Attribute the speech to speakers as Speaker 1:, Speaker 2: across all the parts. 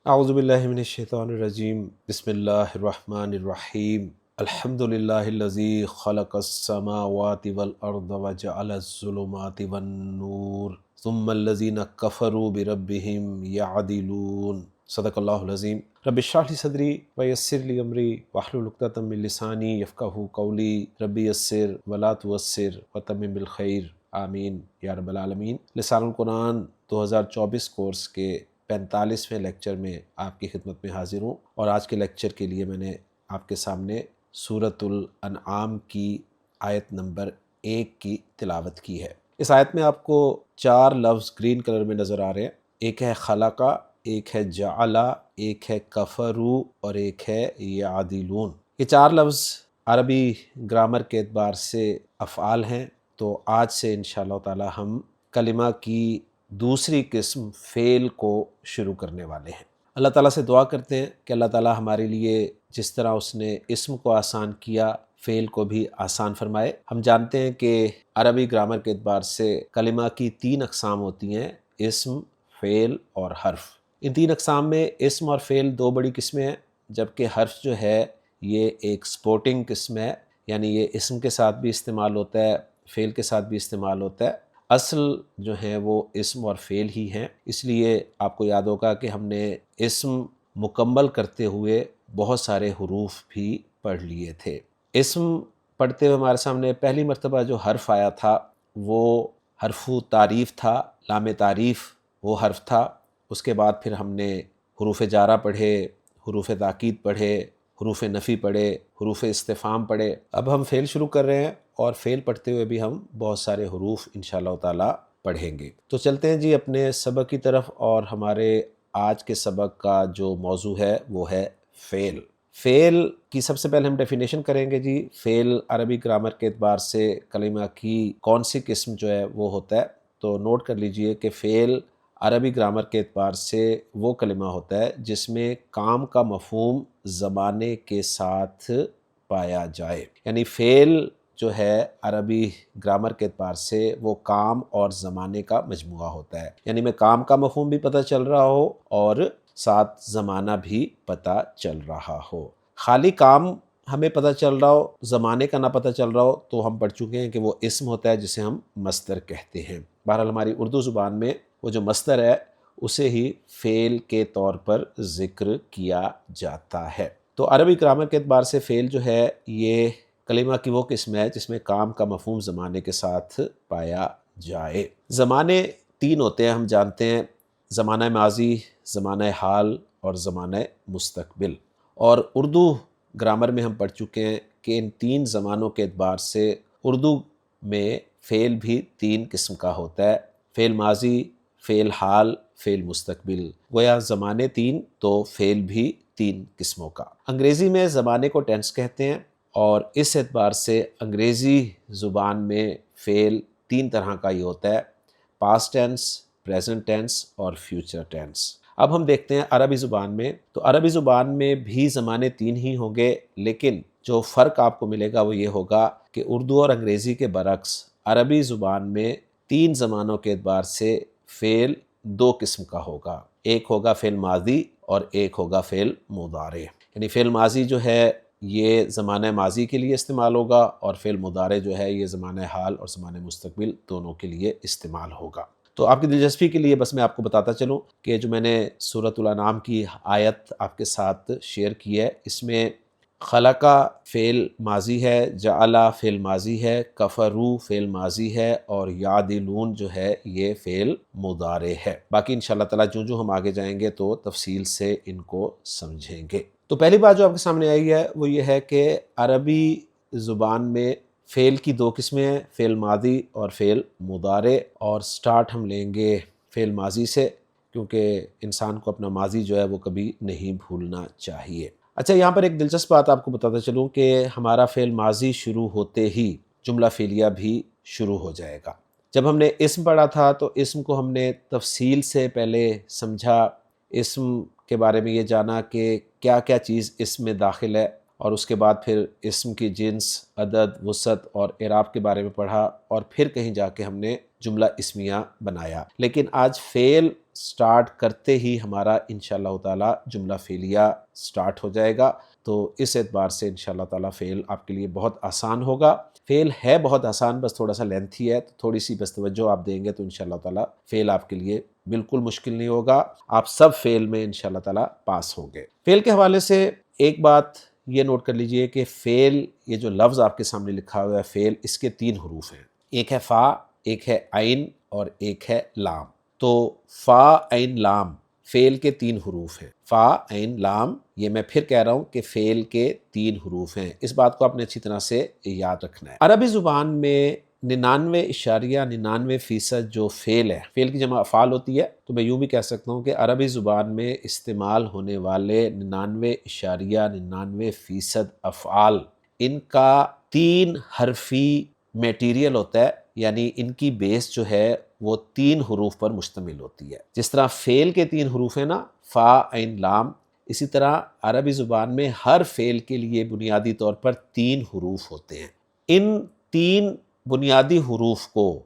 Speaker 1: اعوذ باللہ من الشیطان الرجیم، بسم اللہ الرحمن الرحیم۔ الحمد للہ الذی خلق السماوات والارض وجعل الظلمات والنور ثم الذین کفروا بربہم یعدلون۔ صدق اللہ العظیم۔ رب اشرح لی صدری ویسر لی امری واحلل عقدۃ من لسانی یفقہوا قولی، رب یسر ولا تعسر وتمم بالخیر، آمین یا رب العالمین۔ لسان القرآن 2024 کورس کے 45ویں لیکچر میں آپ کی خدمت میں حاضر ہوں، اور آج کے لیکچر کے لیے میں نے آپ کے سامنے سورۃ الانعام کی آیت نمبر 1 کی تلاوت کی ہے۔ اس آیت میں آپ کو 4 لفظ گرین کلر میں نظر آ رہے ہیں۔ ایک ہے خلقہ، ایک ہے جعلہ، ایک ہے کفرو، اور ایک ہے یعدلون۔ یہ 4 لفظ عربی گرامر کے اعتبار سے افعال ہیں، تو آج سے انشاءاللہ تعالی ہم کلمہ کی دوسری قسم فعل کو شروع کرنے والے ہیں۔ اللہ تعالیٰ سے دعا کرتے ہیں کہ اللہ تعالیٰ ہمارے لیے جس طرح اس نے اسم کو آسان کیا، فعل کو بھی آسان فرمائے۔ ہم جانتے ہیں کہ عربی گرامر کے اعتبار سے کلمہ کی 3 اقسام ہوتی ہیں: اسم، فعل اور حرف۔ ان 3 اقسام میں اسم اور فعل 2 بڑی قسمیں ہیں، جبکہ حرف جو ہے یہ ایک سپورٹنگ قسم ہے، یعنی یہ اسم کے ساتھ بھی استعمال ہوتا ہے، فعل کے ساتھ بھی استعمال ہوتا ہے۔ اصل جو ہیں وہ اسم اور فعل ہی ہیں، اس لیے آپ کو یاد ہوگا کہ ہم نے اسم مکمل کرتے ہوئے بہت سارے حروف بھی پڑھ لیے تھے۔ اسم پڑھتے ہوئے ہمارے سامنے پہلی مرتبہ جو حرف آیا تھا وہ حرف تعریف تھا، لام تعریف وہ حرف تھا۔ اس کے بعد پھر ہم نے حروف جارہ پڑھے، حروف تاکید پڑھے، حروف نفی پڑھے، حروف استفہام پڑھے۔ اب ہم فعل شروع کر رہے ہیں، اور فعل پڑھتے ہوئے بھی ہم بہت سارے حروف انشاءاللہ تعالی پڑھیں گے۔ تو چلتے ہیں جی اپنے سبق کی طرف، اور ہمارے آج کے سبق کا جو موضوع ہے وہ ہے فعل۔ فعل کی سب سے پہلے ہم ڈیفینیشن کریں گے جی۔ فعل عربی گرامر کے اعتبار سے کلمہ کی کون سی قسم جو ہے وہ ہوتا ہے، تو نوٹ کر لیجئے کہ فعل عربی گرامر کے اعتبار سے وہ کلمہ ہوتا ہے جس میں کام کا مفہوم زمانے کے ساتھ پایا جائے، یعنی فعل جو ہے عربی گرامر کے اعتبار سے وہ کام اور زمانے کا مجموعہ ہوتا ہے، یعنی میں کام کا مفہوم بھی پتہ چل رہا ہو اور ساتھ زمانہ بھی پتہ چل رہا ہو۔ خالی کام ہمیں پتہ چل رہا ہو، زمانے کا نہ پتہ چل رہا ہو، تو ہم پڑھ چکے ہیں کہ وہ اسم ہوتا ہے جسے ہم مصدر کہتے ہیں۔ بہرحال ہماری اردو زبان میں وہ جو مصدر ہے اسے ہی فعل کے طور پر ذکر کیا جاتا ہے۔ تو عربی گرامر کے اعتبار سے فعل جو ہے یہ کلمہ کی وہ قسم ہے جس میں کام کا مفہوم زمانے کے ساتھ پایا جائے۔ زمانے 3 ہوتے ہیں، ہم جانتے ہیں: زمانہ ماضی، زمانہ حال اور زمانہ مستقبل۔ اور اردو گرامر میں ہم پڑھ چکے ہیں کہ ان 3 زمانوں کے اعتبار سے اردو میں فعل بھی 3 قسم کا ہوتا ہے: فعل ماضی، فعل حال، فعل مستقبل۔ گویا زمانے 3 تو فعل بھی 3 قسموں کا۔ انگریزی میں زمانے کو ٹینس کہتے ہیں، اور اس اعتبار سے انگریزی زبان میں فعل 3 طرح کا ہی ہوتا ہے: پاسٹ ٹینس، پریزنٹ ٹینس اور فیوچر ٹینس۔ اب ہم دیکھتے ہیں عربی زبان میں، تو عربی زبان میں بھی زمانے 3 ہی ہوں گے، لیکن جو فرق آپ کو ملے گا وہ یہ ہوگا کہ اردو اور انگریزی کے برعکس عربی زبان میں 3 زمانوں کے اعتبار سے فعل 2 قسم کا ہوگا۔ ایک ہوگا فعل ماضی اور ایک ہوگا فعل مضارع، یعنی فعل ماضی جو ہے یہ زمانہ ماضی کے لیے استعمال ہوگا، اور فعل مضارع جو ہے یہ زمانہ حال اور زمانہ مستقبل دونوں کے لیے استعمال ہوگا۔ تو آپ کی دلچسپی کے لیے بس میں آپ کو بتاتا چلوں کہ جو میں نے سورۃ الانعام کی آیت آپ کے ساتھ شیئر کی ہے، اس میں خلقہ فعل ماضی ہے، جعلہ فعل ماضی ہے، کفرو فعل ماضی ہے، اور یعدلون جو ہے یہ فعل مضارع ہے۔ باقی انشاءاللہ تعالیٰ جو ہم آگے جائیں گے تو تفصیل سے ان کو سمجھیں گے۔ تو پہلی بات جو آپ کے سامنے آئی ہے وہ یہ ہے کہ عربی زبان میں فعل کی 2 قسمیں ہیں: فعل ماضی اور فعل مضارع، اور سٹارٹ ہم لیں گے فعل ماضی سے، کیونکہ انسان کو اپنا ماضی جو ہے وہ کبھی نہیں بھولنا چاہیے۔ اچھا، یہاں پر ایک دلچسپ بات آپ کو بتاتا چلوں کہ ہمارا فعل ماضی شروع ہوتے ہی جملہ فعلیہ بھی شروع ہو جائے گا۔ جب ہم نے اسم پڑھا تھا تو اسم کو ہم نے تفصیل سے پہلے سمجھا، اسم کے بارے میں یہ جانا کہ کیا کیا چیز اس میں داخل ہے، اور اس کے بعد پھر اسم کی جنس، عدد، وسعت اور اعراب کے بارے میں پڑھا، اور پھر کہیں جا کے ہم نے جملہ اسمیہ بنایا۔ لیکن آج فعل سٹارٹ کرتے ہی ہمارا انشاءاللہ تعالی جملہ فعلیہ سٹارٹ ہو جائے گا، تو اس اعتبار سے انشاءاللہ تعالی فعل آپ کے لیے بہت آسان ہوگا۔ فعل ہے بہت آسان، بس تھوڑا سا لینتھی ہے، تو تھوڑی سی بس توجہ آپ دیں گے تو انشاءاللہ تعالی فعل آپ کے لیے بالکل مشکل نہیں ہوگا، آپ سب فعل میں انشاءاللہ تعالی پاس ہوں گے۔ فعل کے حوالے سے ایک بات یہ نوٹ کر لیجئے کہ فعل، یہ جو لفظ آپ کے سامنے لکھا ہوا ہے فعل، اس کے 3 حروف ہیں، ایک ہے فا، ایک ہے عین اور ایک ہے لام۔ تو فا عین لام فعل کے 3 حروف ہیں، فا عین لام، یہ میں پھر کہہ رہا ہوں کہ فعل کے 3 حروف ہیں، اس بات کو آپ نے اچھی طرح سے یاد رکھنا ہے۔ عربی زبان میں 99.99% جو فعل ہے، فعل کی جمع افعال ہوتی ہے، تو میں یوں بھی کہہ سکتا ہوں کہ عربی زبان میں استعمال ہونے والے 99.99% افعال، ان کا 3 حرفی میٹیریل ہوتا ہے، یعنی ان کی بیس جو ہے وہ 3 حروف پر مشتمل ہوتی ہے۔ جس طرح فعل کے 3 حروف ہیں نا، فا عین لام، اسی طرح عربی زبان میں ہر فعل کے لیے بنیادی طور پر 3 حروف ہوتے ہیں۔ ان 3 بنیادی حروف کو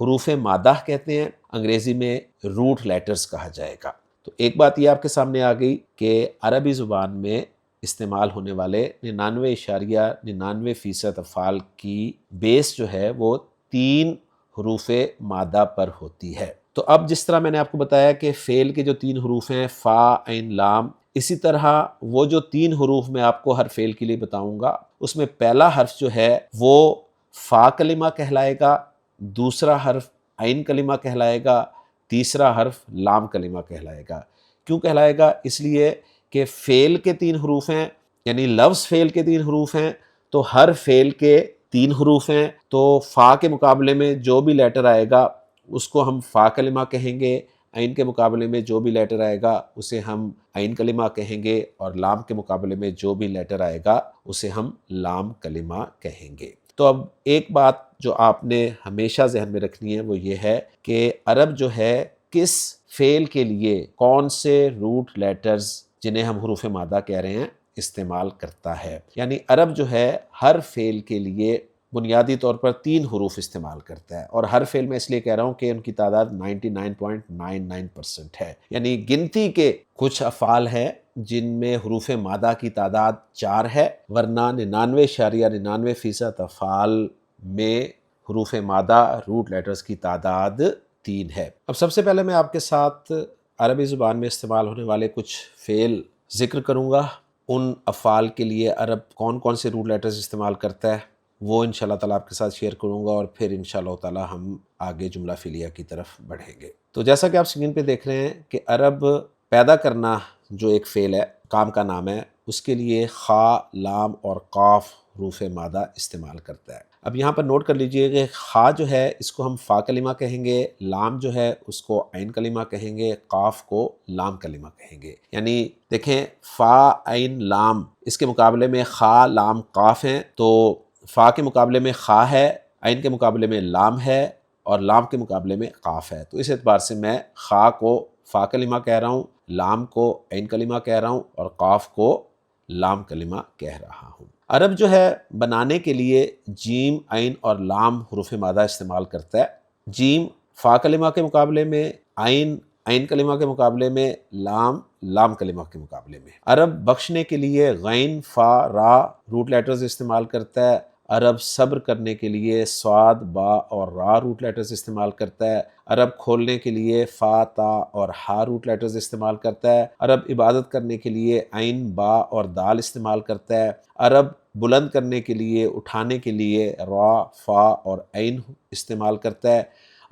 Speaker 1: حروف مادہ کہتے ہیں، انگریزی میں روٹ لیٹرز کہا جائے گا۔ تو ایک بات یہ آپ کے سامنے آ گئی کہ عربی زبان میں استعمال ہونے والے 99.99% افعال کی بیس جو ہے وہ 3 حروف مادہ پر ہوتی ہے۔ تو اب جس طرح میں نے آپ کو بتایا کہ فعل کے جو 3 حروف ہیں فا عین لام، اسی طرح وہ جو 3 حروف میں آپ کو ہر فعل کے لیے بتاؤں گا، اس میں پہلا حرف جو ہے وہ فا کلمہ کہلائے گا، دوسرا حرف عین کلمہ کہلائے گا، تیسرا حرف لام کلمہ کہلائے گا۔ کیوں کہلائے گا؟ اس لیے کہ فعل کے 3 حروف ہیں، یعنی لفظ فعل کے 3 حروف ہیں، تو ہر فعل کے 3 حروف ہیں، تو فا کے مقابلے میں جو بھی لیٹر آئے گا اس کو ہم فا کلمہ کہیں گے، عین کے مقابلے میں جو بھی لیٹر آئے گا اسے ہم عین کلمہ کہیں گے، اور لام کے مقابلے میں جو بھی لیٹر آئے گا اسے ہم لام کلمہ کہیں گے۔ تو اب ایک بات جو آپ نے ہمیشہ ذہن میں رکھنی ہے وہ یہ ہے کہ عرب جو ہے کس فعل کے لیے کون سے روٹ لیٹرز، جنہیں ہم حروف مادہ کہہ رہے ہیں، استعمال کرتا ہے۔ یعنی عرب جو ہے ہر فعل کے لیے بنیادی طور پر 3 حروف استعمال کرتا ہے، اور ہر فعل میں اس لیے کہہ رہا ہوں کہ ان کی تعداد 99.99% ہے، یعنی گنتی کے کچھ افعال ہیں جن میں حروف مادہ کی تعداد 4 ہے، ورنہ 99.99% افعال میں حروف مادہ روٹ لیٹرز کی تعداد 3 ہے۔ اب سب سے پہلے میں آپ کے ساتھ عربی زبان میں استعمال ہونے والے کچھ فعل ذکر کروں گا، ان افعال کے لیے عرب کون کون سے روٹ لیٹرز استعمال کرتا ہے وہ انشاءاللہ تعالیٰ آپ کے ساتھ شیئر کروں گا، اور پھر انشاءاللہ تعالیٰ ہم آگے جملہ فعلیہ کی طرف بڑھیں گے۔ تو جیسا کہ آپ اسکرین پہ دیکھ رہے ہیں کہ عرب پیدا کرنا جو ایک فعل ہے، کام کا نام ہے، اس کے لیے خا، لام اور قاف حروف مادہ استعمال کرتا ہے۔ اب یہاں پر نوٹ کر لیجئے کہ خا جو ہے اس کو ہم فا کلمہ کہیں گے، لام جو ہے اس کو عین کلمہ کہیں گے، قاف کو لام کلمہ کہیں گے۔ یعنی دیکھیں فا عین لام، اس کے مقابلے میں خا، لام، قاف ہیں، تو فا کے مقابلے میں خا ہے، عین کے مقابلے میں لام ہے، اور لام کے مقابلے میں قاف ہے۔ تو اس اعتبار سے میں خا کو فا کلمہ کہہ رہا ہوں، لام کو عین کلمہ کہہ رہا ہوں، اور قاف کو لام کلمہ کہہ رہا ہوں۔ عرب جو ہے بنانے کے لیے جیم، عین اور لام حروف مادہ استعمال کرتا ہے۔ جیم فا کلمہ کے مقابلے میں، عین کلمہ کے مقابلے میں، لام کلمہ کے مقابلے میں۔ عرب بخشنے کے لیے غین، فا، را روٹ لیٹرز استعمال کرتا ہے۔ عرب صبر کرنے کے لیے صاد، با اور را روٹ لیٹرز استعمال کرتا ہے۔ عرب کھولنے کے لیے فا، تا اور ہا روٹ لیٹرز استعمال کرتا ہے۔ عرب عبادت کرنے کے لیے عین، با اور دال استعمال کرتا ہے۔ عرب بلند کرنے کے لیے، اٹھانے کے لیے را، فا اور عین استعمال کرتا ہے۔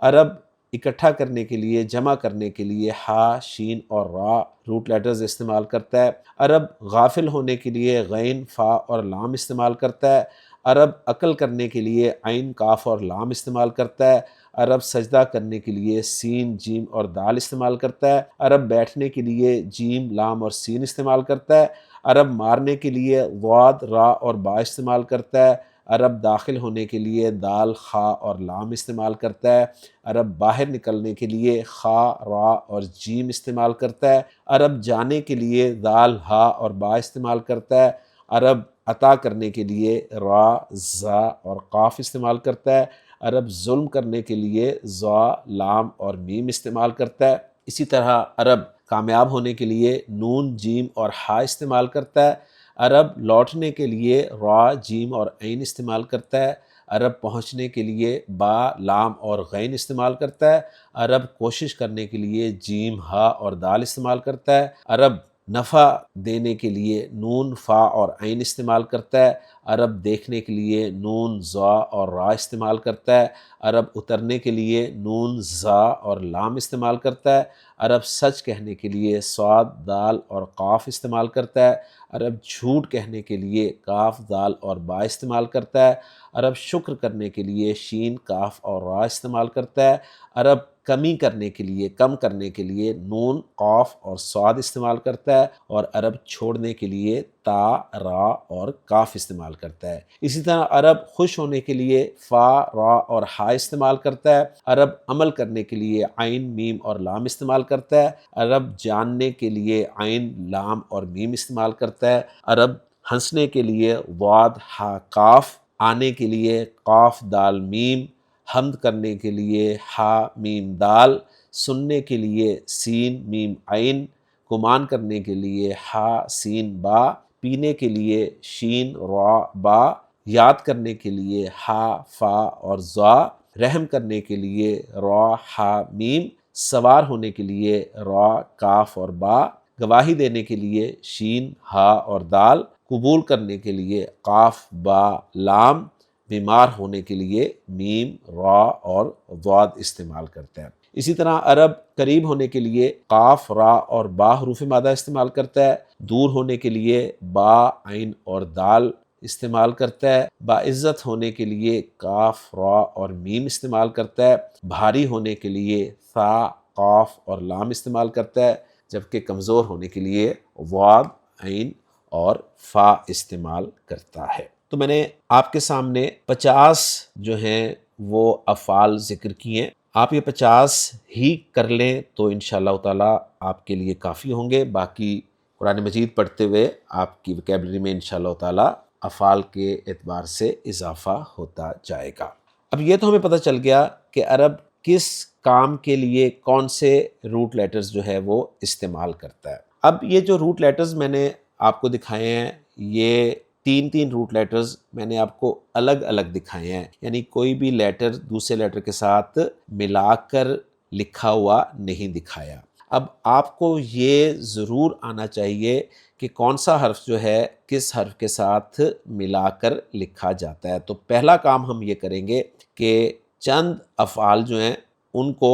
Speaker 1: عرب اکٹھا کرنے کے لیے، جمع کرنے کے لیے ہا، شین اور را روٹ لیٹرز استعمال کرتا ہے۔ عرب غافل ہونے کے لیے غین، فا اور لام استعمال کرتا ہے۔ عرب عقل کرنے کے لیے عین، کاف اور لام استعمال کرتا ہے۔ عرب سجدہ کرنے کے لیے سین، جیم اور دال استعمال کرتا ہے۔ عرب بیٹھنے کے لیے جیم، لام اور سین استعمال کرتا ہے۔ عرب مارنے کے لیے ضاد، را اور با استعمال کرتا ہے۔ عرب داخل ہونے کے لیے دال، خا اور لام استعمال کرتا ہے۔ عرب باہر نکلنے کے لیے خا، را اور جیم استعمال کرتا ہے۔ عرب جانے کے لیے دال، ہا اور با استعمال کرتا ہے۔ عرب عطا کرنے کے لیے را، زا اور قاف استعمال کرتا ہے، عرب ظلم کرنے کے لیے زا، لام اور میم استعمال کرتا ہے۔ اسی طرح عرب کامیاب ہونے کے لیے نون، جیم اور ہا استعمال کرتا ہے، عرب لوٹنے کے لیے را، جیم اور عین استعمال کرتا ہے، عرب پہنچنے کے لیے با، لام اور غین استعمال کرتا ہے، عرب کوشش کرنے کے لیے جیم، ہا اور دال استعمال کرتا ہے، عرب نفع دینے کے لیے نون، فا اور عین استعمال کرتا ہے، عرب دیکھنے کے لیے نون، زا اور را استعمال کرتا ہے، عرب اترنے کے لیے نون، زا اور لام استعمال کرتا ہے، عرب سچ کہنے کے لیے صاد، دال اور قاف استعمال کرتا ہے، عرب جھوٹ کہنے کے لیے کاف، دال اور با استعمال کرتا ہے، عرب شکر کرنے کے لیے شین، کاف اور را استعمال کرتا ہے، عرب کمی کرنے کے لیے، کم کرنے کے لیے نون، قاف اور صاد استعمال کرتا ہے، اور عرب چھوڑنے کے لیے تا، را اور کاف استعمال کرتا ہے۔ اسی طرح عرب خوش ہونے کے لیے فا، را اور ہا استعمال کرتا ہے، عرب عمل کرنے کے لیے عین، میم اور لام استعمال کرتا ہے، عرب جاننے کے لیے عین، لام اور میم استعمال کرتا ہے، عرب ہنسنے کے لیے ضاد، ہا، کاف، آنے کے لیے قاف، دال، میم، حمد کرنے کے لیے ہا، میم، دال، سننے کے لیے سین، میم، عین، گمان کرنے کے لیے ہا، سین، با، پینے کے لیے شین، را، با، یاد کرنے کے لیے ہا، فا اور زا، رحم کرنے کے لیے را، ہا، میم، سوار ہونے کے لیے را، کاف اور با، گواہی دینے کے لیے شین، ہا اور دال، قبول کرنے کے لیے قاف، با، لام، بیمار ہونے کے لیے میم، را اور ضاد استعمال کرتا ہے۔ اسی طرح عرب قریب ہونے کے لیے قاف، را اور با حروف مادہ استعمال کرتا ہے، دور ہونے کے لیے با، عین اور دال استعمال کرتا ہے، باعزت ہونے کے لیے کاف، را اور میم استعمال کرتا ہے، بھاری ہونے کے لیے ثا، قاف اور لام استعمال کرتا ہے، جبکہ کمزور ہونے کے لیے ضاد، عین اور فا استعمال کرتا ہے۔ تو میں نے آپ کے سامنے 50 جو ہیں وہ افعال ذکر کیے ہیں، آپ یہ 50 ہی کر لیں تو انشاءاللہ تعالیٰ آپ کے لیے کافی ہوں گے، باقی قرآن مجید پڑھتے ہوئے آپ کی ویکیبلری میں انشاءاللہ تعالیٰ افعال کے اعتبار سے اضافہ ہوتا جائے گا۔ اب یہ تو ہمیں پتہ چل گیا کہ عرب کس کام کے لیے کون سے روٹ لیٹرز جو ہے وہ استعمال کرتا ہے۔ اب یہ جو روٹ لیٹرز میں نے آپ کو دکھائے ہیں، یہ تین روٹ لیٹرز میں نے آپ کو الگ الگ دکھائے ہیں، یعنی کوئی بھی لیٹر دوسرے لیٹر کے ساتھ ملا کر لکھا ہوا نہیں دکھایا۔ اب آپ کو یہ ضرور آنا چاہیے کہ کون سا حرف جو ہے کس حرف کے ساتھ ملا کر لکھا جاتا ہے۔ تو پہلا کام ہم یہ کریں گے کہ چند افعال جو ہیں ان کو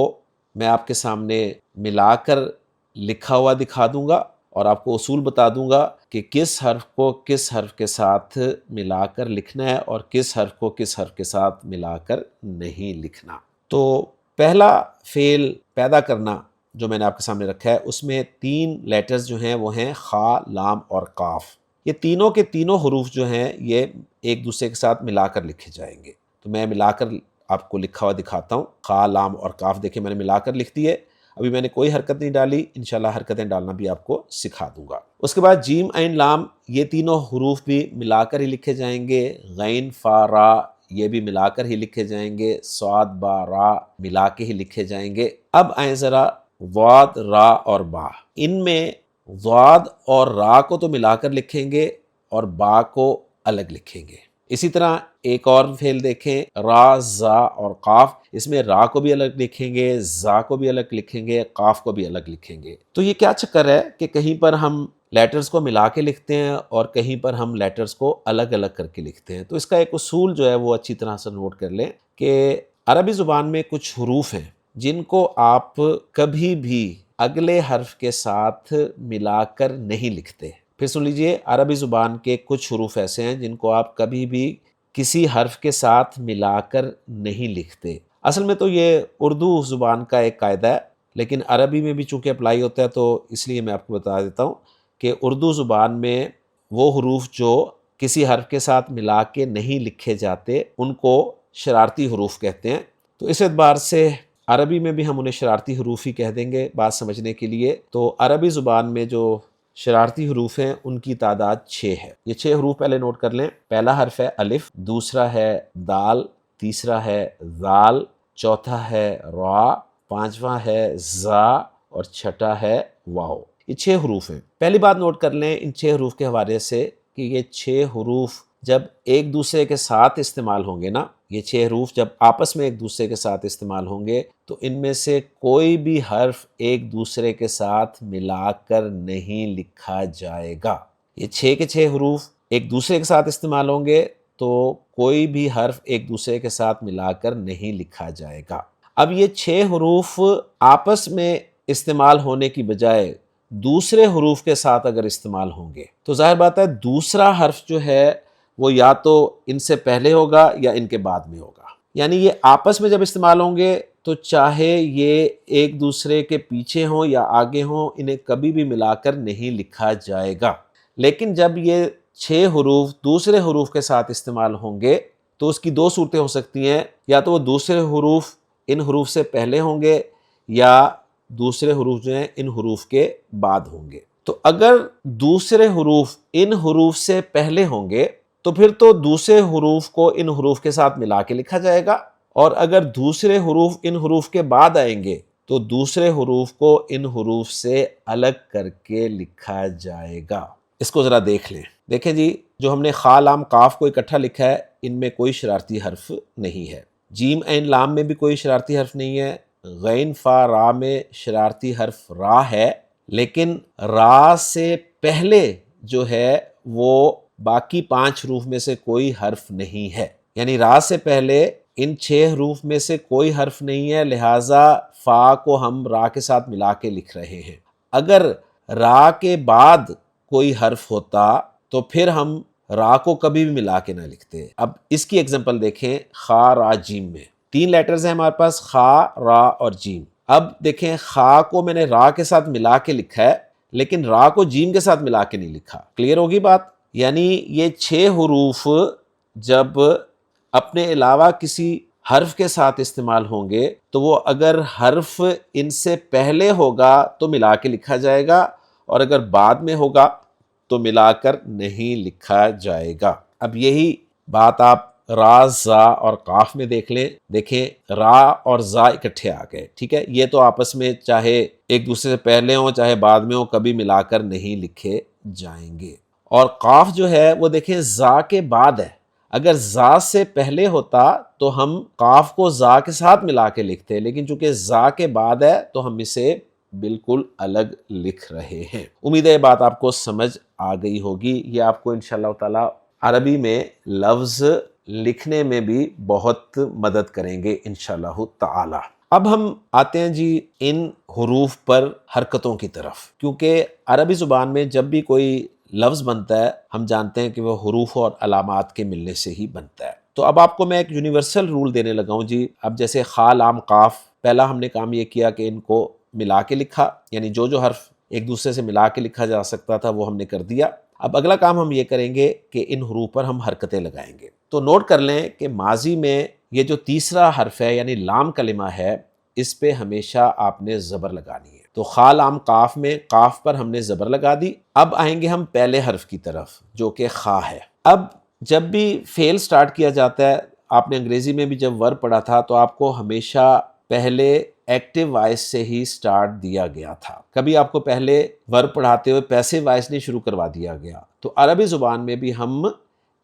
Speaker 1: میں آپ کے سامنے ملا کر لکھا ہوا دکھا دوں گا، اور آپ کو اصول بتا دوں گا کہ کس حرف کو کس حرف کے ساتھ ملا کر لکھنا ہے اور کس حرف کو کس حرف کے ساتھ ملا کر نہیں لکھنا۔ تو پہلا فعل پیدا کرنا جو میں نے آپ کے سامنے رکھا ہے، اس میں 3 لیٹرز جو ہیں وہ ہیں خا، لام اور قاف۔ یہ تینوں کے تینوں حروف جو ہیں یہ ایک دوسرے کے ساتھ ملا کر لکھے جائیں گے۔ تو میں ملا کر آپ کو لکھا ہوا دکھاتا ہوں۔ خا، لام اور قاف دیکھیں میں نے ملا کر لکھ دی ہے، ابھی میں نے کوئی حرکت نہیں ڈالی، انشاءاللہ حرکتیں ڈالنا بھی آپ کو سکھا دوں گا۔ اس کے بعد جیم، عین، لام، یہ تینوں حروف بھی ملا کر ہی لکھے جائیں گے، غین، فا، را یہ بھی ملا کر ہی لکھے جائیں گے، صاد، با، را ملا کے ہی لکھے جائیں گے۔ اب آئیں ذرا ضاد، را اور با، ان میں ضاد اور را کو تو ملا کر لکھیں گے اور با کو الگ لکھیں گے۔ اسی طرح ایک اور فعل دیکھیں، را، زا اور قاف، اس میں را کو بھی الگ لکھیں گے، زا کو بھی الگ لکھیں گے، قاف کو بھی الگ لکھیں گے۔ تو یہ کیا چکر ہے کہ کہیں پر ہم لیٹرز کو ملا کے لکھتے ہیں اور کہیں پر ہم لیٹرز کو الگ الگ کر کے لکھتے ہیں۔ تو اس کا ایک اصول جو ہے وہ اچھی طرح سے نوٹ کر لیں کہ عربی زبان میں کچھ حروف ہیں جن کو آپ کبھی بھی اگلے حرف کے ساتھ ملا کر نہیں لکھتے۔ پھر سن لیجئے، عربی زبان کے کچھ حروف ایسے ہیں جن کو آپ کبھی بھی کسی حرف کے ساتھ ملا کر نہیں لکھتے۔ اصل میں تو یہ اردو زبان کا ایک قاعدہ ہے، لیکن عربی میں بھی چونکہ اپلائی ہوتا ہے تو اس لیے میں آپ کو بتا دیتا ہوں کہ اردو زبان میں وہ حروف جو کسی حرف کے ساتھ ملا کے نہیں لکھے جاتے ان کو شرارتی حروف کہتے ہیں۔ تو اس اعتبار سے عربی میں بھی ہم انہیں شرارتی حروف ہی کہہ دیں گے بات سمجھنے کے لیے۔ تو عربی زبان میں جو شرارتی حروف ہیں ان کی تعداد 6 ہے۔ یہ 6 حروف پہلے نوٹ کر لیں۔ پہلا حرف ہے الف، دوسرا ہے دال، تیسرا ہے ذال، چوتھا ہے را، پانچواں ہے زا اور چھٹا ہے واو۔ یہ 6 حروف ہیں۔ پہلی بات نوٹ کر لیں ان 6 حروف کے حوالے سے کہ یہ 6 حروف جب ایک دوسرے کے ساتھ استعمال ہوں گے نا، یہ 6 حروف جب آپس میں ایک دوسرے کے ساتھ استعمال ہوں گے تو ان میں سے کوئی بھی حرف ایک دوسرے کے ساتھ ملا کر نہیں لکھا جائے گا۔ یہ 6 کے 6 حروف ایک دوسرے کے ساتھ استعمال ہوں گے تو کوئی بھی حرف ایک دوسرے کے ساتھ ملا کر نہیں لکھا جائے گا۔ اب یہ 6 حروف آپس میں استعمال ہونے کی بجائے دوسرے حروف کے ساتھ اگر استعمال ہوں گے تو ظاہر بات ہے دوسرا حرف جو ہے وہ یا تو ان سے پہلے ہوگا یا ان کے بعد میں ہوگا۔ یعنی یہ آپس میں جب استعمال ہوں گے تو چاہے یہ ایک دوسرے کے پیچھے ہوں یا آگے ہوں، انہیں کبھی بھی ملا کر نہیں لکھا جائے گا۔ لیکن جب یہ 6 حروف دوسرے حروف کے ساتھ استعمال ہوں گے تو اس کی 2 صورتیں ہو سکتی ہیں، یا تو وہ دوسرے حروف ان حروف سے پہلے ہوں گے یا دوسرے حروف جو ہیں ان حروف کے بعد ہوں گے۔ تو اگر دوسرے حروف ان حروف سے پہلے ہوں گے تو پھر تو دوسرے حروف کو ان حروف کے ساتھ ملا کے لکھا جائے گا، اور اگر دوسرے حروف ان حروف کے بعد آئیں گے تو دوسرے حروف کو ان حروف سے الگ کر کے لکھا جائے گا۔ اس کو ذرا دیکھ لیں۔ دیکھیں جی، جو ہم نے خا لام کاف کو اکٹھا لکھا ہے ان میں کوئی شرارتی حرف نہیں ہے۔ جیم عین لام میں بھی کوئی شرارتی حرف نہیں ہے۔ غین فا را میں شرارتی حرف را ہے، لیکن را سے پہلے جو ہے وہ باقی 5 حروف میں سے کوئی حرف نہیں ہے۔ یعنی را سے پہلے ان 6 حروف میں سے کوئی حرف نہیں ہے، لہٰذا فا کو ہم را کے ساتھ ملا کے لکھ رہے ہیں۔ اگر را کے بعد کوئی حرف ہوتا تو پھر ہم را کو کبھی بھی ملا کے نہ لکھتے۔ اب اس کی ایگزامپل دیکھیں، خا را جیم میں 3 لیٹرز ہیں ہمارے پاس، خا، را اور جیم۔ اب دیکھیں خا کو میں نے را کے ساتھ ملا کے لکھا ہے لیکن را کو جیم کے ساتھ ملا کے نہیں لکھا۔ کلیئر ہوگی بات؟ یعنی یہ 6 حروف جب اپنے علاوہ کسی حرف کے ساتھ استعمال ہوں گے تو وہ اگر حرف ان سے پہلے ہوگا تو ملا کے لکھا جائے گا، اور اگر بعد میں ہوگا تو ملا کر نہیں لکھا جائے گا۔ اب یہی بات آپ را، زا اور قاف میں دیکھ لیں۔ دیکھیں را اور زا اکٹھے آ گئے، ٹھیک ہے، یہ تو آپس میں چاہے ایک دوسرے سے پہلے ہوں چاہے بعد میں ہوں کبھی ملا کر نہیں لکھے جائیں گے۔ اور قاف جو ہے وہ دیکھیں زا کے بعد ہے، اگر زا سے پہلے ہوتا تو ہم قاف کو زا کے ساتھ ملا کے لکھتے، لیکن چونکہ زا کے بعد ہے تو ہم اسے بالکل الگ لکھ رہے ہیں۔ امید ہے یہ بات آپ کو سمجھ آ گئی ہوگی۔ یہ آپ کو انشاءاللہ تعالی عربی میں لفظ لکھنے میں بھی بہت مدد کریں گے انشاءاللہ تعالی۔ اب ہم آتے ہیں جی ان حروف پر حرکتوں کی طرف، کیونکہ عربی زبان میں جب بھی کوئی لفظ بنتا ہے ہم جانتے ہیں کہ وہ حروف اور علامات کے ملنے سے ہی بنتا ہے۔ تو اب آپ کو میں ایک یونیورسل رول دینے لگا ہوں جی۔ اب جیسے خا لام قاف، پہلا ہم نے کام یہ کیا کہ ان کو ملا کے لکھا، یعنی جو حرف ایک دوسرے سے ملا کے لکھا جا سکتا تھا وہ ہم نے کر دیا۔ اب اگلا کام ہم یہ کریں گے کہ ان حروف پر ہم حرکتیں لگائیں گے۔ تو نوٹ کر لیں کہ ماضی میں یہ جو تیسرا حرف ہے یعنی لام کلمہ ہے، اس پہ ہمیشہ آپ نے زبر لگانی ہے۔ تو خا لام قاف میں قاف پر ہم نے زبر لگا دی۔ اب آئیں گے ہم پہلے حرف کی طرف جو کہ خا ہے۔ اب جب بھی فعل سٹارٹ کیا جاتا ہے، آپ نے انگریزی میں بھی جب ورب پڑھا تھا تو آپ کو ہمیشہ پہلے ایکٹیو وائس سے ہی سٹارٹ دیا گیا تھا، کبھی آپ کو پہلے ورب پڑھاتے ہوئے پیسیو وائس نہیں شروع کروا دیا گیا۔ تو عربی زبان میں بھی ہم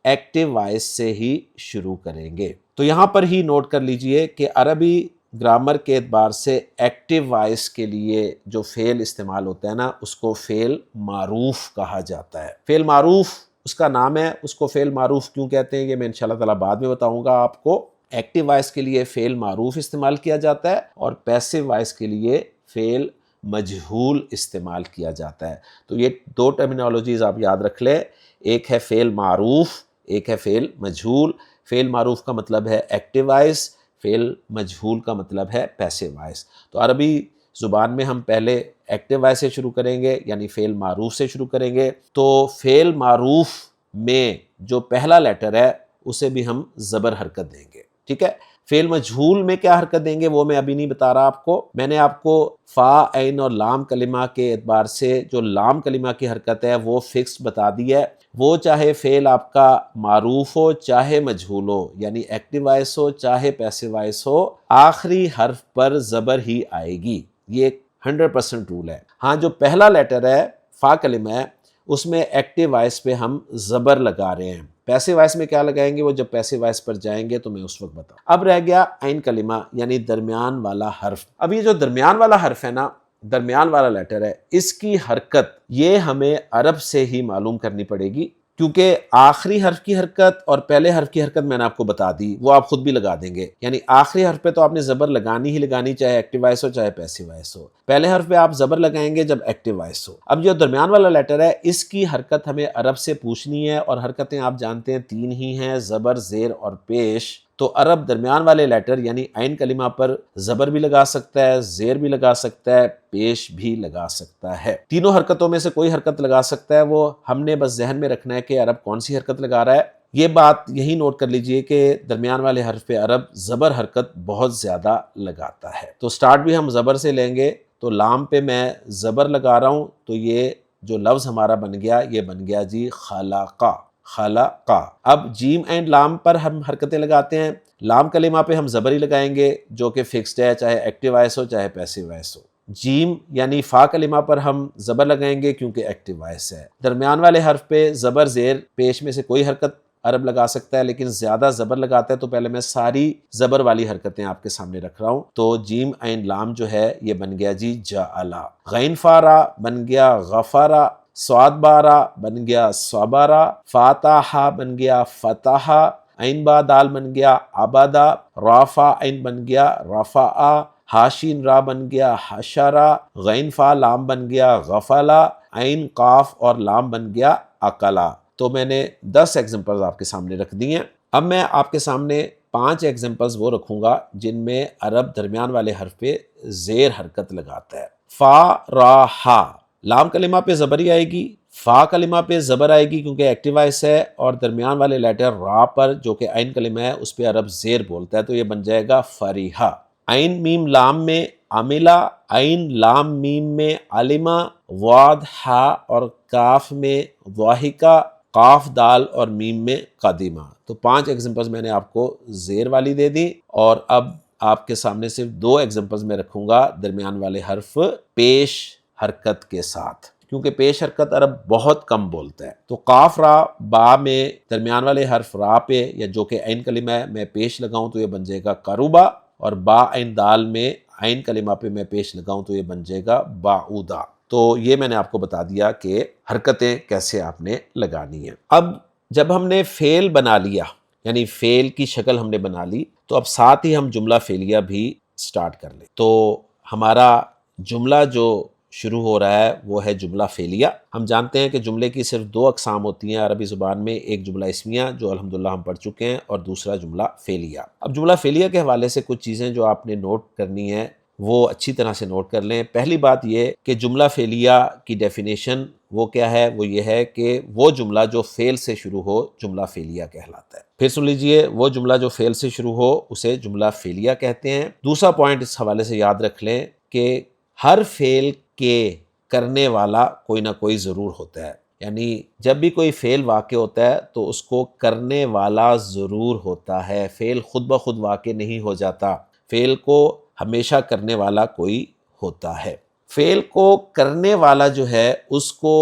Speaker 1: ایکٹیو وائس سے ہی شروع کریں گے۔ تو یہاں پر ہی نوٹ کر لیجئے کہ عربی گرامر کے اعتبار سے ایکٹیو وائس کے لیے جو فعل استعمال ہوتا ہے نا اس کو فعل معروف کہا جاتا ہے۔ فعل معروف اس کا نام ہے، اس کو فعل معروف کیوں کہتے ہیں یہ میں انشاءاللہ تعالی بعد میں بتاؤں گا آپ کو۔ ایکٹیو وائس کے لیے فعل معروف استعمال کیا جاتا ہے اور پیسیو وائس کے لیے فعل مجہول استعمال کیا جاتا ہے۔ تو یہ 2 ٹرمینالوجیز آپ یاد رکھ لیں، ایک ہے فعل معروف، ایک ہے فعل مجہول۔ فعل معروف کا مطلب ہے ایکٹیو وائس، فعل مجہول کا مطلب ہے پیسیو وائس۔ تو عربی زبان میں ہم پہلے ایکٹیو وائس سے شروع کریں گے یعنی فعل معروف سے شروع کریں گے۔ تو فعل معروف میں جو پہلا لیٹر ہے اسے بھی ہم زبر حرکت دیں گے، ٹھیک ہے۔ فعل مجہول میں کیا حرکت دیں گے وہ میں ابھی نہیں بتا رہا آپ کو. میں نے آپ کو فا، عین اور لام کلمہ کے اعتبار سے جو لام کلمہ کی حرکت ہے وہ فکس بتا دی ہے. وہ چاہے فعل آپ کا معروف ہو چاہے مجہول ہو، یعنی ایکٹیو وائس ہو چاہے پیسو وائس ہو، آخری حرف پر زبر ہی آئے گی. یہ 100% رول ہے. ہاں جو پہلا لیٹر ہے فا کلمہ ہے اس میں ایکٹیو وائس پہ ہم زبر لگا رہے ہیں. پیسو وائس میں کیا لگائیں گے وہ جب پیسو وائس پر جائیں گے تو میں اس وقت بتاؤں. اب رہ گیا عین کلمہ یعنی درمیان والا حرف. اب یہ جو درمیان والا حرف ہے نا، درمیان والا لیٹر ہے، اس کی حرکت یہ ہمیں عرب سے ہی معلوم کرنی پڑے گی، کیونکہ آخری حرف کی حرکت اور پہلے حرف کی حرکت میں نے آپ کو بتا دی، وہ آپ خود بھی لگا دیں گے. یعنی آخری حرف پہ تو آپ نے زبر لگانی ہی لگانی، چاہے ایکٹیو وائس ہو چاہے پیسو وائس ہو. پہلے حرف پہ آپ زبر لگائیں گے جب ایکٹیو وائس ہو. اب جو درمیان والا لیٹر ہے اس کی حرکت ہمیں عرب سے پوچھنی ہے، اور حرکتیں آپ جانتے ہیں 3 ہی ہیں، زبر، زیر اور پیش. تو عرب درمیان والے لیٹر یعنی عین کلمہ پر زبر بھی لگا سکتا ہے، زیر بھی لگا سکتا ہے، پیش بھی لگا سکتا ہے. تینوں حرکتوں میں سے کوئی حرکت لگا سکتا ہے. وہ ہم نے بس ذہن میں رکھنا ہے کہ عرب کون سی حرکت لگا رہا ہے. یہ بات یہی نوٹ کر لیجئے کہ درمیان والے حرف پہ عرب زبر حرکت بہت زیادہ لگاتا ہے. تو سٹارٹ بھی ہم زبر سے لیں گے. تو لام پہ میں زبر لگا رہا ہوں تو یہ جو لفظ ہمارا بن گیا یہ بن گیا جی خلقہ. خلقہ. اب جیم اینڈ لام پر ہم حرکتیں لگاتے ہیں. لام کلمہ پہ ہم زبر ہی لگائیں گے جو کہ فکسڈ ہے، چاہے ایکٹیو وائس ہو چاہے پیسو وائس ہو. جیم یعنی فا کلمہ پر ہم زبر لگائیں گے کیونکہ ایکٹیو وائس ہے. درمیان والے حرف پہ زبر، زیر، پیش میں سے کوئی حرکت عرب لگا سکتا ہے، لیکن زیادہ زبر لگاتا ہے. تو پہلے میں ساری زبر والی حرکتیں آپ کے سامنے رکھ رہا ہوں. تو جیم عین لام جو ہے یہ بن گیا جی جعلا. غین فارا بن گیا غفارا. صاد بارا بن گیا صبارا. فاتحہ بن گیا فتحہ. عین با دال بن گیا عبدا. رافع عین بن گیا رفعا. ہاشین را بن گیا حشرا. غین فا لام بن گیا غفلا. عین قاف اور لام بن گیا عقلا. تو میں نے 10 ایگزامپلز آپ کے سامنے رکھ دی ہیں. اب میں آپ کے سامنے 5 ایگزامپلز وہ رکھوں گا جن میں عرب درمیان والے حرف پہ زیر حرکت لگاتا ہے. فا را ہا. لام کلمہ پہ زبر ہی آئے گی، فا کلمہ پہ زبر آئے گی کیونکہ ایکٹیو وائس ہے، اور درمیان والے لیٹر را پر جو کہ عین کلمہ ہے اس پہ عرب زیر بولتا ہے تو یہ بن جائے گا فریحہ. عین میم لام میں عملہ. عین لام میم میں علمہ. واد ہا اور کاف میں ضاحکہ. قاف دال اور میم میں قدیمہ. تو 5 ایگزامپلز میں نے آپ کو زیر والی دے دی، اور اب آپ کے سامنے صرف 2 ایگزامپلز میں رکھوں گا درمیان والے حرف پیش حرکت کے ساتھ، کیونکہ پیش حرکت عرب بہت کم بولتا ہے. تو قاف را با میں درمیان والے حرف را پہ یا جو کہ عین کلمہ ہے میں پیش لگاؤں تو یہ بن جائے گا قربا، اور با عین دال میں عین کلمہ پہ میں پیش لگاؤں تو یہ بن جائے گا باعودا. تو یہ میں نے آپ کو بتا دیا کہ حرکتیں کیسے آپ نے لگانی ہیں. اب جب ہم نے فعل بنا لیا، یعنی فعل کی شکل ہم نے بنا لی، تو اب ساتھ ہی ہم جملہ فعلیہ بھی سٹارٹ کر لیں. تو ہمارا جملہ جو شروع ہو رہا ہے وہ ہے جملہ فعلیہ. ہم جانتے ہیں کہ جملے کی صرف 2 اقسام ہوتی ہیں عربی زبان میں، ایک جملہ اسمیہ جو الحمدللہ ہم پڑھ چکے ہیں، اور دوسرا جملہ فعلیہ. اب جملہ فعلیہ کے حوالے سے کچھ چیزیں جو آپ نے نوٹ کرنی ہیں وہ اچھی طرح سے نوٹ کر لیں. پہلی بات یہ کہ جملہ فعلیہ کی ڈیفینیشن وہ کیا ہے، وہ یہ ہے کہ وہ جملہ جو فعل سے شروع ہو جملہ فعلیہ کہلاتا ہے. پھر سن لیجئے، وہ جملہ جو فعل سے شروع ہو اسے جملہ فعلیہ کہتے ہیں. دوسرا پوائنٹ اس حوالے سے یاد رکھ لیں کہ ہر فعل کے کرنے والا کوئی نہ کوئی ضرور ہوتا ہے. یعنی جب بھی کوئی فعل واقع ہوتا ہے تو اس کو کرنے والا ضرور ہوتا ہے. فعل خود بخود واقع نہیں ہو جاتا، فعل کو ہمیشہ کرنے والا کوئی ہوتا ہے. فعل کو کرنے والا جو ہے اس کو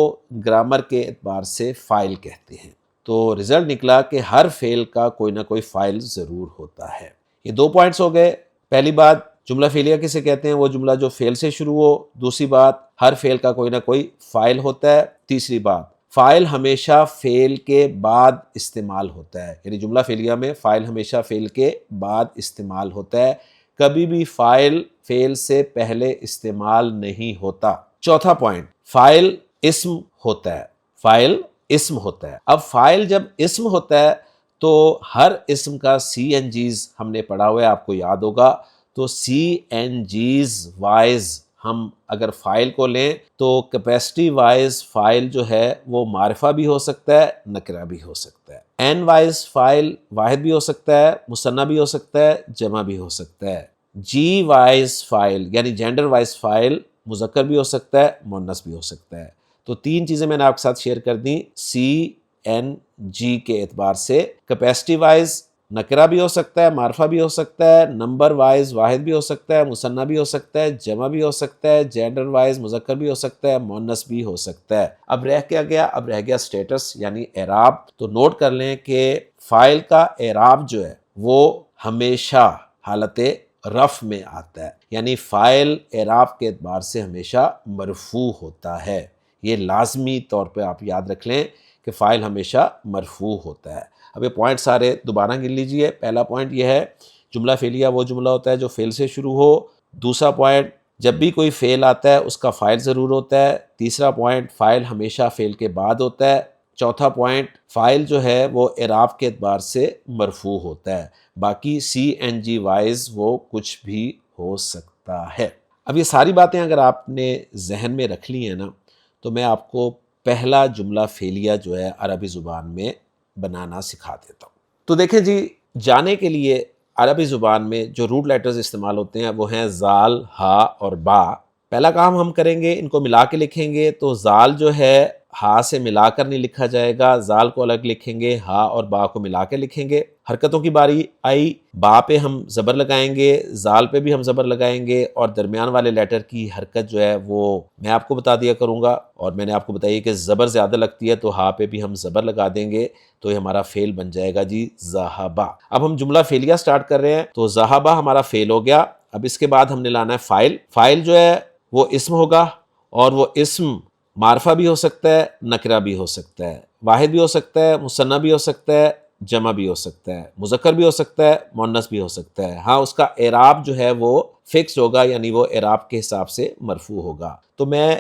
Speaker 1: گرامر کے اعتبار سے فاعل کہتے ہیں. تو رزلٹ نکلا کہ ہر فعل کا کوئی نہ کوئی فاعل ضرور ہوتا ہے. یہ 2 پوائنٹس ہو گئے. پہلی بات جملہ فعلیہ کسے کہتے ہیں، وہ جملہ جو فعل سے شروع ہو. دوسری بات ہر فعل کا کوئی نہ کوئی فاعل ہوتا ہے. تیسری بات فاعل ہمیشہ فعل کے بعد استعمال ہوتا ہے، یعنی جملہ فعلیہ میں فاعل ہمیشہ فعل کے بعد استعمال ہوتا ہے، کبھی بھی فاعل فعل سے پہلے استعمال نہیں ہوتا. چوتھا پوائنٹ، فاعل اسم ہوتا ہے. فاعل اسم ہوتا ہے. اب فاعل جب اسم ہوتا ہے تو ہر اسم کا CNGs ہم نے پڑھا ہوا ہے، آپ کو یاد ہوگا. تو CNGs وائز ہم اگر فائل کو لیں تو کیپیسٹی وائز فائل جو ہے وہ معرفہ بھی ہو سکتا ہے، نکرہ بھی ہو سکتا ہے۔ این وائز فائل واحد بھی ہو سکتا ہے، مثنیٰ بھی ہو سکتا ہے، جمع بھی ہو سکتا ہے۔ جی وائز فائل یعنی جینڈر وائز فائل مذکر بھی ہو سکتا ہے، مؤنث بھی ہو سکتا ہے۔ تو تین چیزیں میں نے آپ کے ساتھ شیئر کر دیں سی این جی کے اعتبار سے۔ کیپیسٹی وائز نکرہ بھی ہو سکتا ہے، معرفہ بھی ہو سکتا ہے، نمبر وائز واحد بھی ہو سکتا ہے، مثنیٰ بھی ہو سکتا ہے، جمع بھی ہو سکتا ہے، جینڈر وائز مذکر بھی ہو سکتا ہے، مؤنث بھی ہو سکتا ہے۔ اب رہ گیا اسٹیٹس یعنی اعراب۔ تو نوٹ کر لیں کہ فاعل کا اعراب جو ہے وہ ہمیشہ حالت رفع میں آتا ہے، یعنی فاعل اعراب کے اعتبار سے ہمیشہ مرفوع ہوتا ہے۔ یہ لازمی طور پہ آپ یاد رکھ لیں کہ فاعل ہمیشہ مرفوع ہوتا ہے۔ اب یہ پوائنٹ سارے دوبارہ گن لیجئے۔ پہلا پوائنٹ یہ ہے جملہ فعلیہ وہ جملہ ہوتا ہے جو فعل سے شروع ہو۔ دوسرا پوائنٹ جب بھی کوئی فعل آتا ہے اس کا فاعل ضرور ہوتا ہے۔ تیسرا پوائنٹ فاعل ہمیشہ فعل کے بعد ہوتا ہے۔ چوتھا پوائنٹ فاعل جو ہے وہ اعراب کے اعتبار سے مرفوع ہوتا ہے، باقی سی این جی وائز وہ کچھ بھی ہو سکتا ہے۔ اب یہ ساری باتیں اگر آپ نے ذہن میں رکھ لی ہیں نا تو میں آپ کو پہلا جملہ فعلیہ جو ہے عربی زبان میں بنانا سکھا دیتا ہوں۔ تو دیکھیں جی، جانے کے لیے عربی زبان میں جو روٹ لیٹرز استعمال ہوتے ہیں وہ ہیں زال، ہا اور با۔ پہلا کام ہم کریں گے، ان کو ملا کے لکھیں گے۔ تو زال جو ہے ہا سے ملا کر نہیں لکھا جائے گا، زال کو الگ لکھیں گے، ہا اور با کو ملا کے لکھیں گے۔ حرکتوں کی باری آئی، با پہ ہم زبر لگائیں گے، زال پہ بھی ہم زبر لگائیں گے، اور درمیان والے لیٹر کی حرکت جو ہے وہ میں آپ کو بتا دیا کروں گا، اور میں نے آپ کو بتائی کہ زبر زیادہ لگتی ہے تو ہا پہ بھی ہم زبر لگا دیں گے، تو یہ ہمارا فعل بن جائے گا جی ذہبا۔ اب ہم جملہ فعلیہ سٹارٹ کر رہے ہیں، تو ذہبا ہمارا فعل ہو گیا۔ اب اس کے بعد ہم نے لانا ہے فاعل۔ فاعل جو ہے وہ اسم ہوگا، اور وہ اسم معرفہ بھی ہو سکتا ہے، نکرہ بھی ہو سکتا ہے، واحد بھی ہو سکتا ہے، مثنیٰ بھی ہو سکتا ہے، جمع بھی ہو سکتا ہے، مذکر بھی ہو سکتا ہے، مؤنث بھی ہو سکتا ہے۔ ہاں، اس کا اعراب جو ہے وہ فکس ہوگا، یعنی وہ اعراب کے حساب سے مرفوع ہوگا۔ تو میں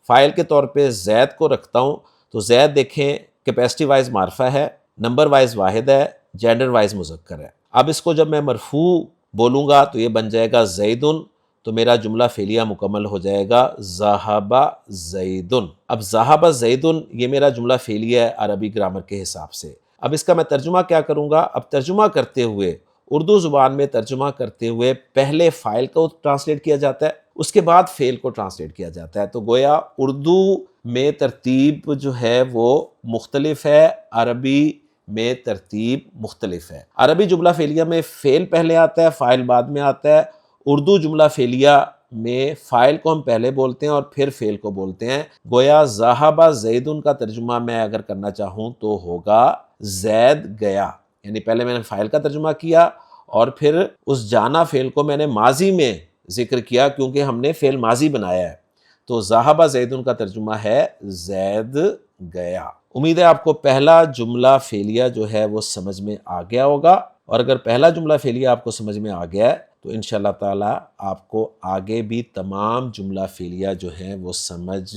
Speaker 1: فاعل کے طور پہ زید کو رکھتا ہوں، تو زید دیکھیں کیپیسٹی وائز معرفہ ہے، نمبر وائز واحد ہے، جینڈر وائز مذکر ہے۔ اب اس کو جب میں مرفوع بولوں گا تو یہ بن جائے گا زیدن، تو میرا جملہ فعلیہ مکمل ہو جائے گا ذہب زیدن۔ اب ذہب زیدن یہ میرا جملہ فعلیہ ہے عربی گرامر کے حساب سے۔ اب اس کا میں ترجمہ کیا کروں گا؟ اب ترجمہ کرتے ہوئے، اردو زبان میں ترجمہ کرتے ہوئے پہلے فاعل کو ٹرانسلیٹ کیا جاتا ہے، اس کے بعد فعل کو ٹرانسلیٹ کیا جاتا ہے۔ تو گویا اردو میں ترتیب جو ہے وہ مختلف ہے، عربی میں ترتیب مختلف ہے۔ عربی جملہ فعلیہ میں فعل پہلے آتا ہے، فاعل بعد میں آتا ہے۔ اردو جملہ فعلیہ میں فاعل کو ہم پہلے بولتے ہیں اور پھر فعل کو بولتے ہیں۔ گویا ذہب زیدن کا ترجمہ میں اگر کرنا چاہوں تو ہوگا زید گیا، یعنی پہلے میں نے فاعل کا ترجمہ کیا اور پھر اس جانا فعل کو میں نے ماضی میں ذکر کیا، کیونکہ ہم نے فعل ماضی بنایا ہے۔ تو ذہب زیدن کا ترجمہ ہے زید گیا۔ امید ہے آپ کو پہلا جملہ فعلیہ جو ہے وہ سمجھ میں آ گیا ہوگا، اور اگر پہلا جملہ فعلیہ آپ کو سمجھ میں آ گیا ہے تو انشاءاللہ تعالی آپ کو آگے بھی تمام جملہ فعلیہ جو ہیں وہ سمجھ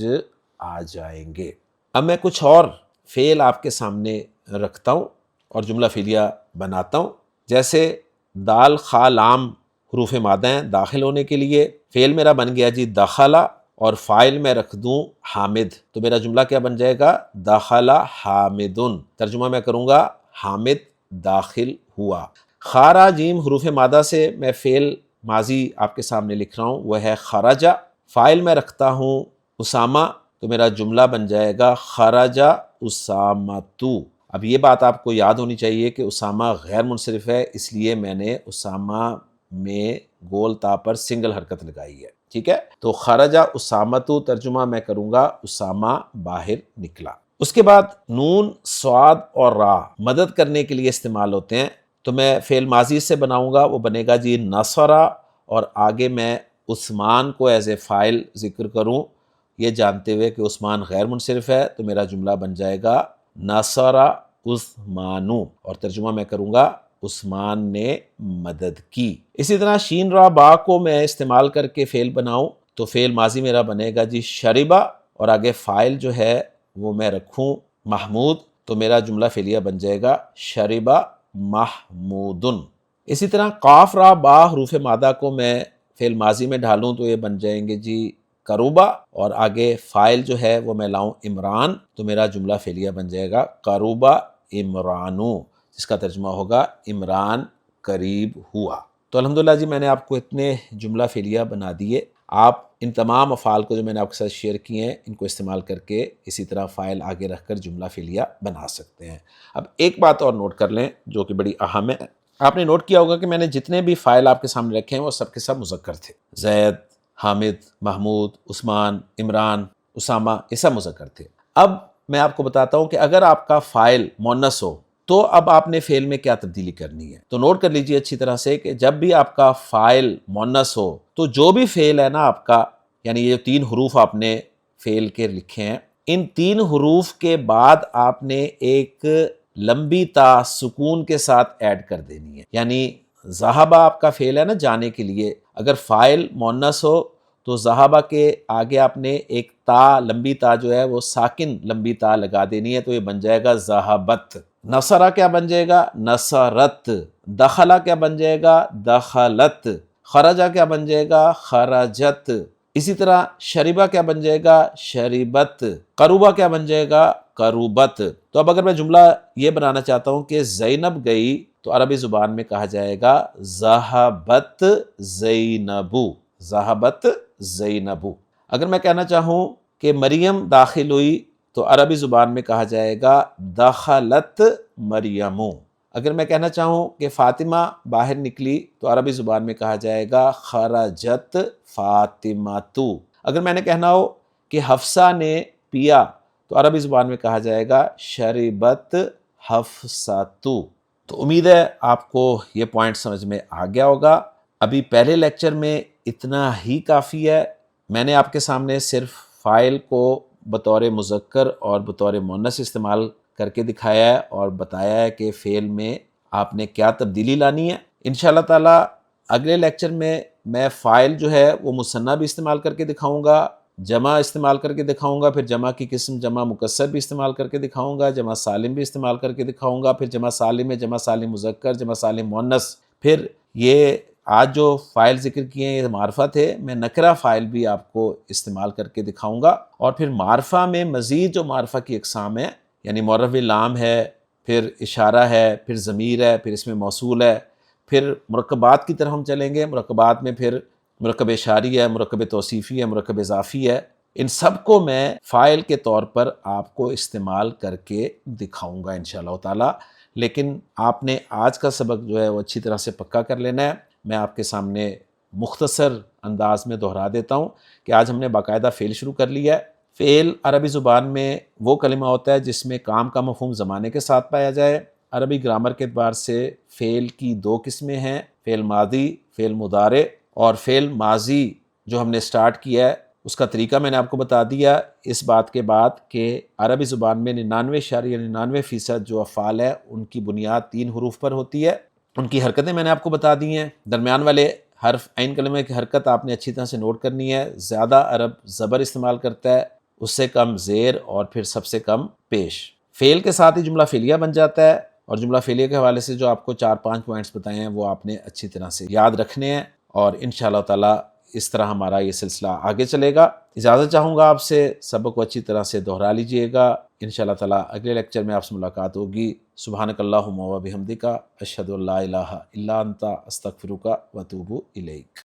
Speaker 1: آ جائیں گے۔ اب میں کچھ اور فعل آپ کے سامنے رکھتا ہوں اور جملہ فعلیہ بناتا ہوں۔ جیسے دال خا لام حروف مادہ ہیں داخل ہونے کے لیے، فعل میرا بن گیا جی دخلا، اور فاعل میں رکھ دوں حامد، تو میرا جملہ کیا بن جائے گا؟ دخل حامدن۔ ترجمہ میں کروں گا حامد داخل ہوا۔ خارا جیم حروف مادہ سے میں فعل ماضی آپ کے سامنے لکھ رہا ہوں، وہ ہے خرجا۔ فاعل میں رکھتا ہوں اسامہ، تو میرا جملہ بن جائے گا خرجا اسامتو۔ اب یہ بات آپ کو یاد ہونی چاہیے کہ اسامہ غیر منصرف ہے، اس لیے میں نے اسامہ میں گول تا پر سنگل حرکت لگائی ہے، ٹھیک ہے؟ تو خرجا اسامتو ترجمہ میں کروں گا اسامہ باہر نکلا۔ اس کے بعد نون، صاد اور را مدد کرنے کے لیے استعمال ہوتے ہیں، تو میں فعل ماضی سے بناؤں گا، وہ بنے گا جی نصرا، اور آگے میں عثمان کو ایز اے فاعل ذکر کروں یہ جانتے ہوئے کہ عثمان غیر منصرف ہے، تو میرا جملہ بن جائے گا نصرا عثمانو، اور ترجمہ میں کروں گا عثمان نے مدد کی۔ اسی طرح شین را با کو میں استعمال کر کے فعل بناؤں تو فعل ماضی میرا بنے گا جی شربا، اور آگے فاعل جو ہے وہ میں رکھوں محمود، تو میرا جملہ فعلیہ بن جائے گا شربا محمودن۔ اسی طرح قاف را با حروف مادہ کو میں فعل ماضی میں ڈھالوں تو یہ بن جائیں گے جی قروبا، اور آگے فائل جو ہے وہ میں لاؤں عمران، تو میرا جملہ فعلیہ بن جائے گا قروبا عمرانو، جس کا ترجمہ ہوگا عمران قریب ہوا۔ تو الحمدللہ جی میں نے آپ کو اتنے جملہ فعلیہ بنا دیے۔ آپ ان تمام افعال کو جو میں نے آپ کے ساتھ شیئر کیے ہیں ان کو استعمال کر کے اسی طرح فائل آگے رکھ کر جملہ فعلیہ بنا سکتے ہیں۔ اب ایک بات اور نوٹ کر لیں جو کہ بڑی اہم ہے، آپ نے نوٹ کیا ہوگا کہ میں نے جتنے بھی فائل آپ کے سامنے رکھے ہیں وہ سب کے سب مذکر تھے، زید، حامد، محمود، عثمان، عمران، اسامہ، یہ سب مذکر تھے۔ اب میں آپ کو بتاتا ہوں کہ اگر آپ کا فائل مؤنث ہو تو اب آپ نے فعل میں کیا تبدیلی کرنی ہے۔ تو نوٹ کر لیجئے اچھی طرح سے کہ جب بھی آپ کا فائل مؤنث ہو تو جو بھی فعل ہے نا آپ کا، یعنی یہ 3 حروف آپ نے فعل کے لکھے ہیں، ان 3 حروف کے بعد آپ نے ایک لمبی تا سکون کے ساتھ ایڈ کر دینی ہے۔ یعنی ذہبہ آپ کا فعل ہے نا جانے کے لیے، اگر فائل مؤنث ہو تو ذہبہ کے آگے آپ نے ایک تا، لمبی تا جو ہے وہ ساکن لمبی تا لگا دینی ہے، تو یہ بن جائے گا ذہبت۔ نصرہ کیا بن جائے گا؟ نصرت۔ دخلہ کیا بن جائے گا؟ دخلت۔ خرجہ کیا بن جائے گا؟ خرجت۔ اسی طرح شریبہ کیا بن جائے گا؟ شریبت۔ قروبہ کیا بن جائے گا؟ قروبت۔ تو اب اگر میں جملہ یہ بنانا چاہتا ہوں کہ زینب گئی، تو عربی زبان میں کہا جائے گا ذہبت زینبو، ذہبت زینبو۔ اگر میں کہنا چاہوں کہ مریم داخل ہوئی تو عربی زبان میں کہا جائے گا دخلت مریمو۔ اگر میں کہنا چاہوں کہ فاطمہ باہر نکلی تو عربی زبان میں کہا جائے گا خرجت فاطمۃ۔ اگر میں نے کہنا ہو کہ حفصہ نے پیا تو عربی زبان میں کہا جائے گا شربت حفصۃ۔ تو امید ہے آپ کو یہ پوائنٹ سمجھ میں آ گیا ہوگا۔ ابھی پہلے لیکچر میں اتنا ہی کافی ہے۔ میں نے آپ کے سامنے صرف فاعل کو بطور مذکر اور بطور مؤنث استعمال کر کے دکھایا ہے اور بتایا ہے کہ فعل میں آپ نے کیا تبدیلی لانی ہے۔ انشاءاللہ تعالی اگلے لیکچر میں فاعل جو ہے وہ مثنیٰ بھی استعمال کر کے دکھاؤں گا، جمع استعمال کر کے دکھاؤں گا، پھر جمع کی قسم جمع مکسر بھی استعمال کر کے دکھاؤں گا، جمع سالم بھی استعمال کر کے دکھاؤں گا، پھر جمع سالم میں جمع سالم مذکر، جمع سالم مؤنث، پھر یہ آج جو فائل ذکر کیے ہیں یہ معرفہ تھے، میں نکرہ فائل بھی آپ کو استعمال کر کے دکھاؤں گا، اور پھر معرفہ میں مزید جو معرفہ کی اقسام ہیں، یعنی معرف لام ہے، پھر اشارہ ہے، پھر ضمیر ہے، پھر اس میں موصول ہے، پھر مرکبات کی طرف ہم چلیں گے۔ مرکبات میں پھر مرکب اشاری ہے، مرکب توصیفی ہے، مرکب اضافی ہے، ان سب کو میں فاعل کے طور پر آپ کو استعمال کر کے دکھاؤں گا انشاءاللہ تعالی۔ لیکن آپ نے آج کا سبق جو ہے وہ اچھی طرح سے پکا کر لینا ہے۔ میں آپ کے سامنے مختصر انداز میں دہرا دیتا ہوں کہ آج ہم نے باقاعدہ فعل شروع کر لیا ہے۔ فعل عربی زبان میں وہ کلمہ ہوتا ہے جس میں کام کا مفہوم زمانے کے ساتھ پایا جائے۔ عربی گرامر کے اعتبار سے فعل کی 2 قسمیں ہیں، فعل ماضی، فعل مضارع۔ اور فعل ماضی جو ہم نے سٹارٹ کیا ہے اس کا طریقہ میں نے آپ کو بتا دیا اس بات کے بعد کہ عربی زبان میں 99.99% جو افعال ہے ان کی بنیاد 3 حروف پر ہوتی ہے۔ ان کی حرکتیں میں نے آپ کو بتا دی ہیں۔ درمیان والے حرف عین کلمے کی حرکت آپ نے اچھی طرح سے نوٹ کرنی ہے۔ زیادہ عرب زبر استعمال کرتا ہے، اس سے کم زیر، اور پھر سب سے کم پیش۔ فعل کے ساتھ ہی جملہ فعلیہ بن جاتا ہے، اور جملہ فعلیہ کے حوالے سے جو آپ کو 4-5 پوائنٹس بتائے ہیں وہ آپ نے اچھی طرح سے یاد رکھنے ہیں، اور انشاءاللہ تعالی اس طرح ہمارا یہ سلسلہ آگے چلے گا۔ اجازت چاہوں گا آپ سے، سبق کو اچھی طرح سے دہرا لیجئے گا۔ انشاءاللہ تعالی اگلے لیکچر میں آپ سے ملاقات ہوگی۔ سبحانک اللہم و بحمدک، اشہد ان لا الہ الا انت، استغفرک و اتوب الیک۔